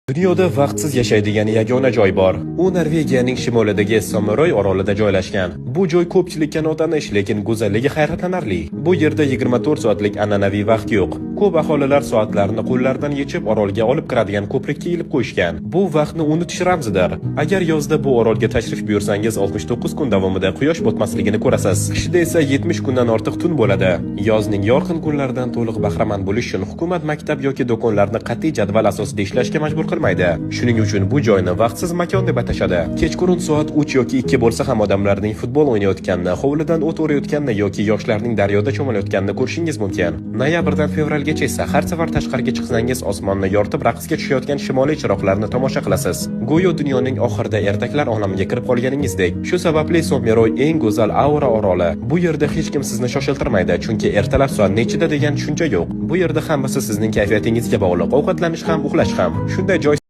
Dunyoda vaqtsiz yashaydigan yagona joy bor. U Norvegiyaning shimolidagi Someroy orolida joylashgan. Bu joy ko'pchilikka notanish, lekin go'zalligi hayratlanarli. Bu yerda 24 soatlik an'anaviy vaqt yo'q. Ko'p aholilar soatlarini qo'llaridan yechib orolga olib kiradigan ko'prikka ilib qo'yishgan. Bu vaqtni unutish ramzidir. Agar yozda bu orolga tashrif buyursangiz 69 kun davomida quyosh botmasligini ko'rasiz. Qishda esa 70 kundan ortiq tun bo'ladi. Yozning yorqin kunlaridan to'liq bahramand bo'lish uchun hukumat maktab yoki do'konlarni qat'iy jadval asosida ishlashga majbur qilmaydi. Shuning uchun bu joyni vaqtsiz makon deb atashadi. Kechqurun soat 3 yoki 2 bo'lsa ham odamlarning futbol o'ynayotganini, hovlidan o't o'rayotganini yoki yoshlarning daryoda cho'milayotganini ko'rishingiz mumkin. Noyabrdan fevralgacha esa har safar tashqariga chiqsangiz osmonni yoritib raqsga tushayotgan shimoliy chiroqlarni tomosha qilasiz. Go'yo dunyoning oxirida ertaklar olamiga kirib qolganingizdek. Shu sababli Someroy eng go'zal Aura oroli. Bu yerda hech kim sizni shoshiltirmaydi, chunki ertalab soat nechida degan tushuncha yo'q. Bu yerda hammasi sizning kayfiyatingizga bog'liq. Ovqatlanish ham, uxlash ham. Shunday